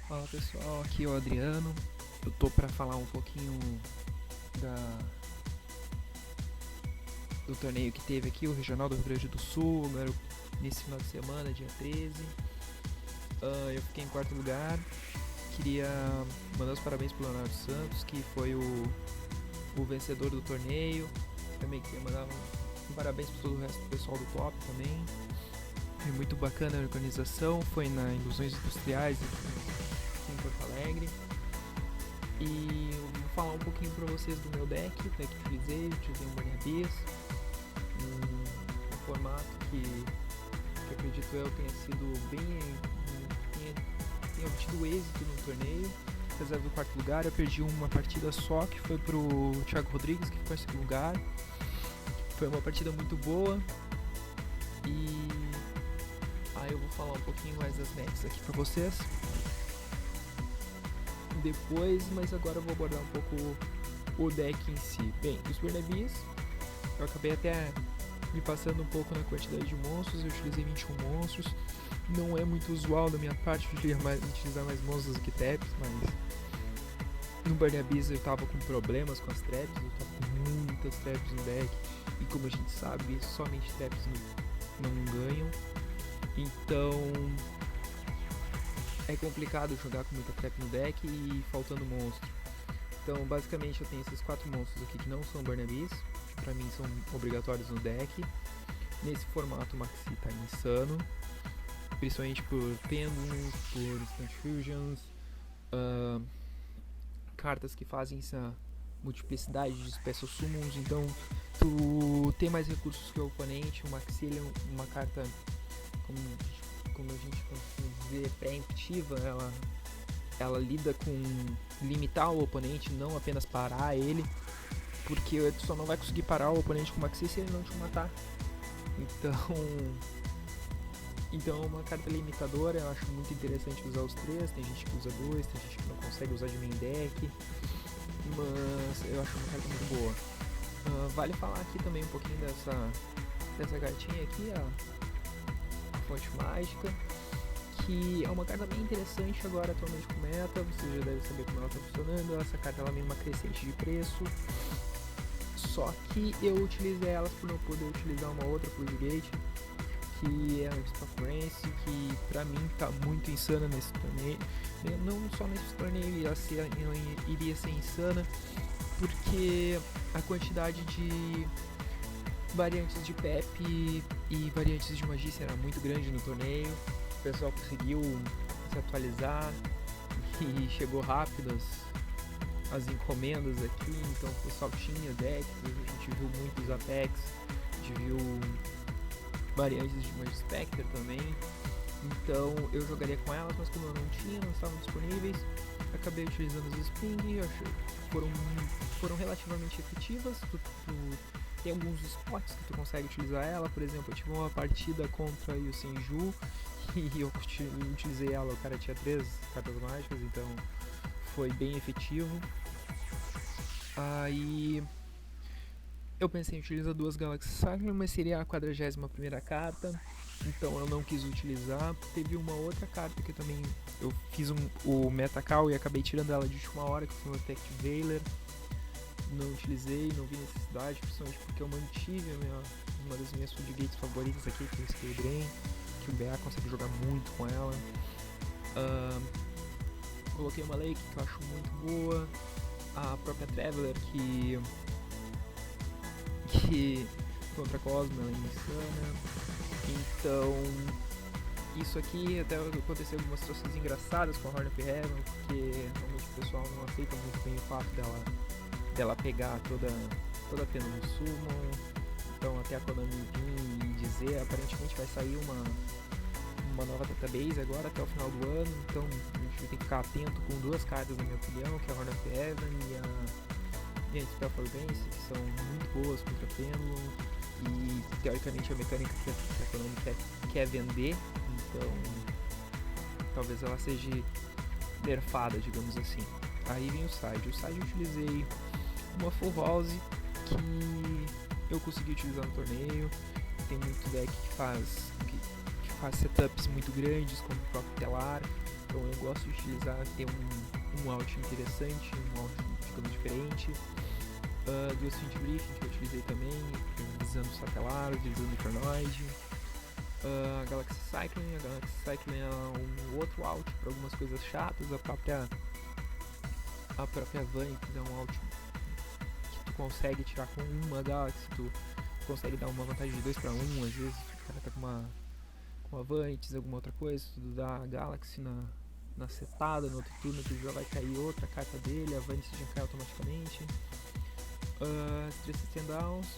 Fala pessoal, aqui é o Adriano. Eu tô pra falar um pouquinho da, do torneio que teve aqui, o Regional do Rio Grande do Sul, agora nesse final de semana, dia 13. Eu fiquei em quarto lugar. Queria mandar os parabéns pro Leonardo Santos, que foi o vencedor do torneio. Também queria mandar um parabéns para todo o resto do pessoal do top também. Foi muito bacana a organização, foi na Ilusões Industriais aqui em Porto Alegre. E eu vou falar um pouquinho para vocês do meu deck que utilizei um Burning Abyss, um formato que acredito eu tenha sido tenha obtido êxito no torneio. Apesar do quarto lugar, eu perdi uma partida só, que foi pro Thiago Rodrigues, que ficou em segundo lugar. Foi uma partida muito boa. E aí eu vou falar um pouquinho mais das matches aqui pra vocês depois, mas agora eu vou abordar um pouco o deck em si. Bem, os Burning Abyss, eu acabei até me passando um pouco na quantidade de monstros, eu utilizei 21 monstros. Não é muito usual da minha parte utilizar mais monstros do que traps, mas no Burning Abyss eu tava com problemas com as traps, eu tava com muitas traps no deck, e como a gente sabe, somente traps não ganham. Então é complicado jogar com muita trap no deck e faltando monstro. Então basicamente eu tenho esses 4 monstros aqui que não são Burning Abyss, que pra mim são obrigatórios no deck. Nesse formato o Maxi tá insano, principalmente por Pendulums, por Instant Fusions, cartas que fazem essa multiplicidade de Special Summons. Então tu tem mais recursos que o oponente. O Maxi ele é uma carta, como a gente costuma dizer, pré-emptiva. Ela lida com limitar o oponente, não apenas parar ele, porque tu só não vai conseguir parar o oponente com o Maxi se ele não te matar. Então é uma carta limitadora. Eu acho muito interessante usar os 3. Tem gente que usa 2, tem gente que não consegue usar de main deck, mas eu acho uma carta muito boa. Vale falar aqui também um pouquinho dessa cartinha aqui, a Fonte Mágica, que é uma carta bem interessante agora atualmente com meta. Você já deve saber como ela está funcionando. Essa carta ela vem uma crescente de preço, só que eu utilizei elas por não poder utilizar uma outra Floodgate, que é a Spellforence, que pra mim tá muito insana nesse torneio. Não só nesse torneio iria ser insana, porque a quantidade de variantes de PEP e variantes de Magicia era muito grande no torneio. O pessoal conseguiu se atualizar e chegou rápido as encomendas aqui, então o pessoal tinha decks, a gente viu muitos Apex, a gente viu variantes de Magispecter também. Então eu jogaria com elas, mas como eu não tinha, não estavam disponíveis, acabei utilizando as Spring. Foram relativamente efetivas. Tem alguns spots que tu consegue utilizar ela. Por exemplo, eu tive uma partida contra o Senju e eu utilizei ela, o cara tinha 3 cartas mágicas, então foi bem efetivo. Aí eu pensei em utilizar 2 Galaxy Cyclone, mas seria a 41ª carta, então eu não quis utilizar. Teve uma outra carta que também eu fiz o Metacall e acabei tirando ela de última hora, que foi o Tech Veiler. Não utilizei, não vi necessidade, principalmente porque eu mantive uma das minhas Floodgates favoritas aqui, que é o Scale Drain, que o BA consegue jogar muito com ela. Coloquei uma Lake que eu acho muito boa, a própria Traveler que contra Cosmo ela é insana. Então isso aqui até aconteceu algumas situações engraçadas com a Horn of Heaven, porque realmente o pessoal não aceita muito bem o fato dela pegar toda a pena do Summon. Então até a Konami vir e dizer, aparentemente vai sair uma nova database agora até o final do ano, então a gente vai ter que ficar atento com 2 cartas, na minha opinião, que é a Horn of Heaven e a Spellforence, que são muito boas contra Pendulum, e teoricamente a mecânica que a Konami quer vender, então talvez ela seja nerfada, digamos assim. Aí vem o side eu utilizei uma Full House que eu consegui utilizar no torneio. Tem muito deck que faz setups muito grandes, como o próprio Telar, então eu gosto de utilizar, ter um out interessante, um out, digamos, diferente. Do Ascent Briefing, que eu utilizei também, visando o Satellar, visando o Infernoid. A Galaxy Cycling é um outro out para algumas coisas chatas. A própria Vanix é um out que tu consegue tirar com uma Galaxy, tu consegue dar uma vantagem de 2 para 1, às vezes o cara tá com uma Vanix, alguma outra coisa, tu dá a Galaxy na setada, no outro turno tu já vai cair outra carta dele, a Vanix já cai automaticamente. 3 Stand-Downs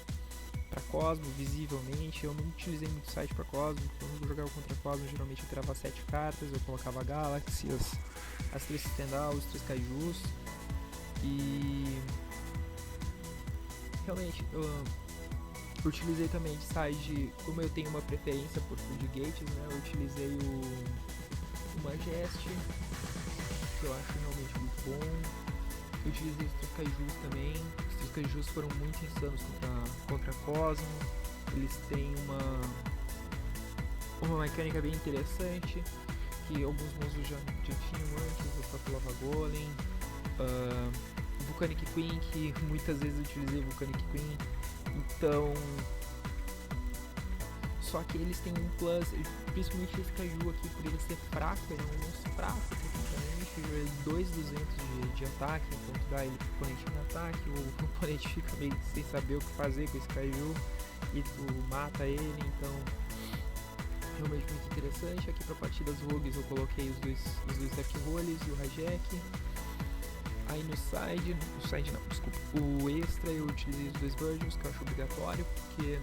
para Cosmo, visivelmente. Eu não utilizei muito site para Cosmo. Quando eu jogava contra Cosmo, geralmente eu tirava 7 cartas, eu colocava Galaxy, as 3 Stand-Downs, os 3 Kaijus. E realmente eu utilizei também de side, como eu tenho uma preferência por Floodgates, né? Eu utilizei o Majest, que eu acho realmente muito bom. Eu utilizei os 3 Kaijus também. Os 3 Kaijus foram muito insanos contra Cosmo. Eles têm uma mecânica bem interessante, que alguns monstros já tinham antes, o próprio Lava Golem, Volcanic Queen, que muitas vezes eu utilizei Volcanic Queen. Então, só que eles têm um plus, principalmente esse Kaiju aqui, por ele ser fraco, ele é um monstro fraco tecnicamente, 2.200 de ataque, então tu dá ele pro oponente no ataque, o oponente fica meio sem saber o que fazer com esse Kaiju e tu mata ele, então realmente muito interessante. Aqui para partidas rogues eu coloquei os dois Death Rolls e o Hijack. Aí no o extra eu utilizei os 2 Virgins, que eu acho obrigatório, porque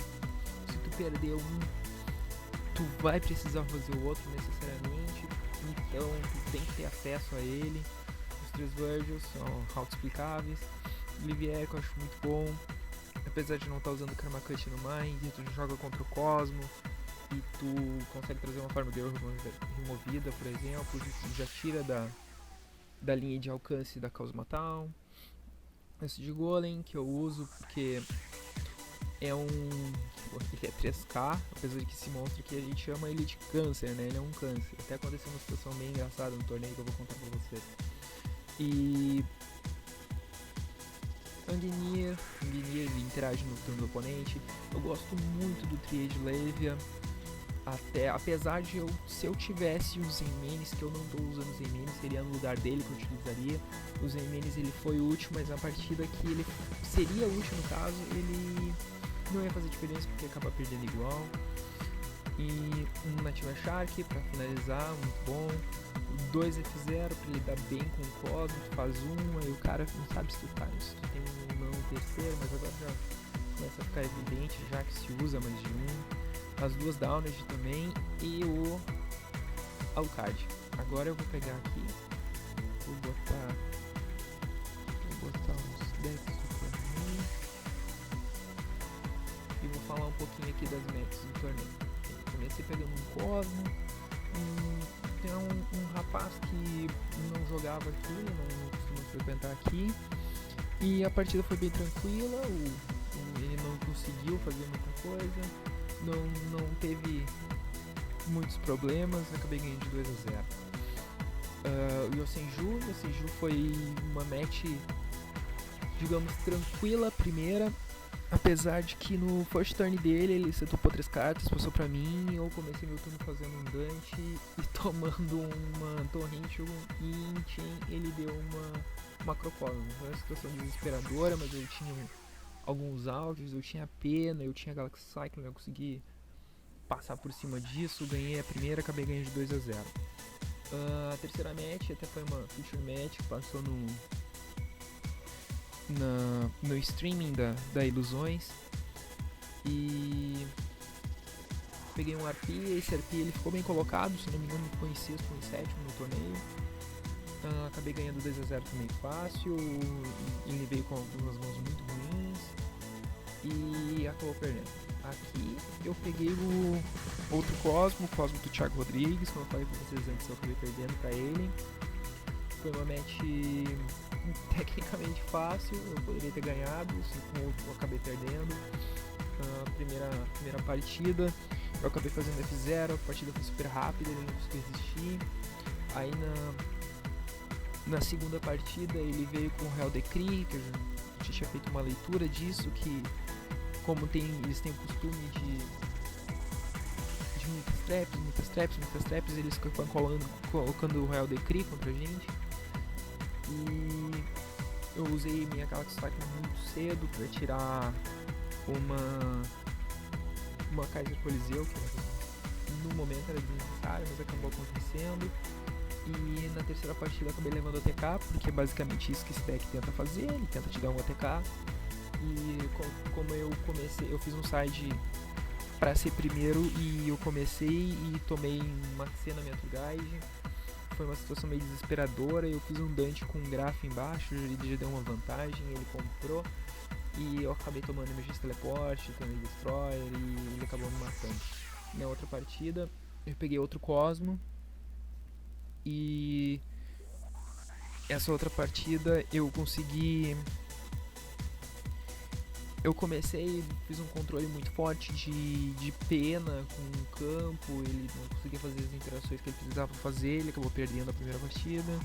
se tu perder um, tu vai precisar fazer o outro necessariamente, então tu tem que ter acesso a ele. Os 3 Virgins são auto-explicáveis. Livier, que eu acho muito bom, apesar de não estar usando Karma Cut no Mind, tu joga contra o Cosmo e tu consegue trazer uma forma de erro removida, por exemplo, tu já tira da linha de alcance da Cosmotown. Esse de Golem que eu uso porque é ele é 3K, apesar de que esse monstro aqui a gente chama ele de câncer, né? Ele é um câncer. Até aconteceu uma situação bem engraçada no torneio que eu vou contar pra vocês. E Angnir, ele interage no turno do oponente. Eu gosto muito do Triade Levia. Apesar de se eu tivesse os Zenmanes, que eu não estou usando os Zenmanes, seria no lugar dele que eu utilizaria. Os Zenmanes ele foi útil, mas na partida que ele seria útil no caso, ele não ia fazer diferença porque acaba perdendo igual. E um Nativa Shark para finalizar, muito bom. 2 F0 para ele dar bem com o Cosmo, tu faz aí o cara não sabe se tu tem um não terceiro, mas agora já começa a ficar evidente já que se usa mais de um. As 2 Downed também e o Alucard. Agora eu vou pegar aqui, vou botar uns decks do torneio e vou falar um pouquinho aqui das metas do torneio. Eu comecei pegando um Cosmo, tem um rapaz que não jogava aqui, não costuma frequentar aqui, e a partida foi bem tranquila, ele não conseguiu fazer muita coisa. Não teve muitos problemas, acabei ganhando de 2-0. O Yosenju foi uma match, digamos, tranquila primeira, apesar de que no first turn dele ele setupou 3 cartas, passou pra mim, eu comecei meu turno fazendo um Dante e tomando uma Torrente e em chain ele deu uma Crocodile. Foi uma situação desesperadora, mas eu tinha alguns áudios, eu tinha pena, eu tinha Galaxy Cycling, eu consegui passar por cima disso, ganhei a primeira, acabei ganhando de 2-0. A terceira match até foi uma feature match que passou no streaming da Ilusões, e peguei um RP, esse RP ele ficou bem colocado, se não me engano ficou em 6º ou em 7º no torneio. Acabei ganhando 2-0 também fácil, ele veio com algumas mãos muito ruins e acabou perdendo. Aqui eu peguei o outro Cosmo do Thiago Rodrigues, como eu falei pra vocês antes, eu acabei perdendo pra ele. Foi uma match tecnicamente fácil, eu poderia ter ganhado, assim como eu acabei perdendo. Primeira partida, eu acabei fazendo F0, a partida foi super rápida, ele não conseguiu resistir. Aí Na segunda partida ele veio com o Real Decree, que eu já tinha feito uma leitura disso, que como eles têm o costume de muitas traps, eles ficam colocando o Royal Decree contra a gente. E eu usei minha Galaxy Cyclone muito cedo para tirar uma Kaiser Coliseu, que no momento era desnecessário, mas acabou acontecendo. E na terceira partida eu acabei levando o ATK, porque é basicamente isso que esse deck tenta fazer, ele tenta te dar um ATK. E como eu comecei, eu fiz um side pra ser primeiro e eu comecei e tomei uma C na minha Turgide. Foi uma situação meio desesperadora, eu fiz um Dante com um grafo embaixo, ele já deu uma vantagem, ele comprou e eu acabei tomando Emergência Teleporte, também Destroyer e ele acabou me matando. Na outra partida eu peguei outro Cosmo e essa outra partida eu consegui... Eu comecei, fiz um controle muito forte de pena com o campo, ele não conseguia fazer as interações que ele precisava fazer, ele acabou perdendo a primeira partida,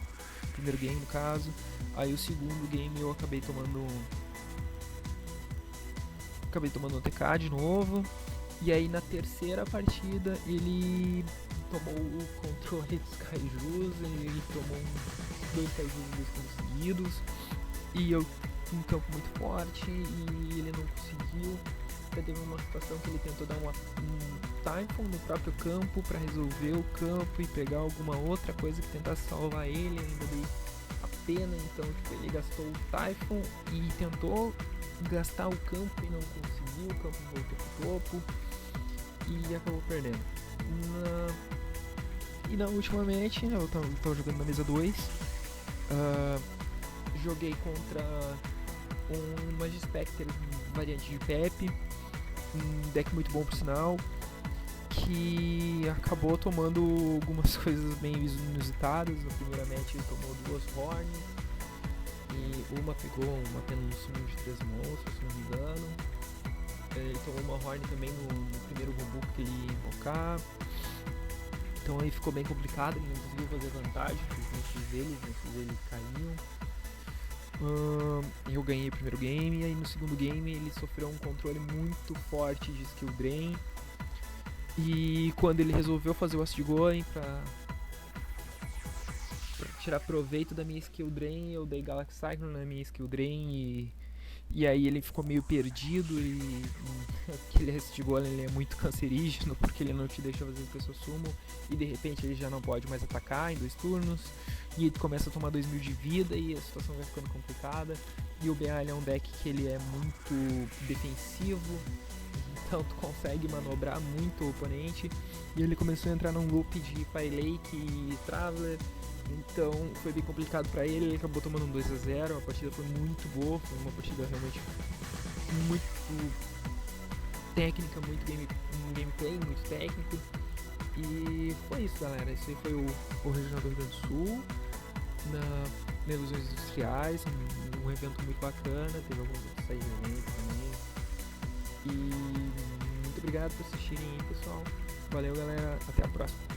primeiro game no caso. Aí o segundo game eu acabei tomando um TK de novo, e aí na terceira partida ele tomou o controle dos Kaijus, ele tomou dois Kaijus em 2 turnos seguidos, e eu um campo muito forte e ele não conseguiu. Até teve uma situação que ele tentou dar um Typhon no próprio campo para resolver o campo e pegar alguma outra coisa que tentasse salvar ele. Ainda dei a pena, então tipo, ele gastou o Typhon e tentou gastar o campo e não conseguiu. O campo voltou pro topo e acabou perdendo. E na última match, eu tava jogando na mesa 2, joguei contra um Magispecter variante de Pepe, um deck muito bom por sinal, que acabou tomando algumas coisas bem inusitadas. Na primeira match ele tomou 2 Horns e uma pegou uma penúltima de 3 monstros, se não me engano. Ele tomou uma Horn também no primeiro Gobu que ele ia invocar, então aí ficou bem complicado, ele não conseguiu fazer vantagem, porque os deles caíam. Eu ganhei o primeiro game, e aí no segundo game ele sofreu um controle muito forte de skill drain, e quando ele resolveu fazer o Acid Golem pra tirar proveito da minha skill drain, eu dei Galaxy Cyclone na minha skill drain e aí ele ficou meio perdido, e aquele Acid Golem ele é muito cancerígeno porque ele não te deixa fazer as pessoas sumam e de repente ele já não pode mais atacar em 2 turnos. E ele começa a tomar 2000 de vida e a situação vai ficando complicada. E o BA é um deck que ele é muito defensivo, então tu consegue manobrar muito o oponente. E ele começou a entrar num loop de Fire Lake e Traveler, então foi bem complicado pra ele. Ele acabou tomando um 2-0, a partida foi muito boa, foi uma partida realmente muito técnica, muito gameplay, muito técnico. E foi isso, galera. Esse aí foi o Regional do Rio Grande do Sul, na Ilusões Industriais, um evento muito bacana. Teve alguns outros side eventos também. E muito obrigado por assistirem aí, pessoal. Valeu, galera. Até a próxima.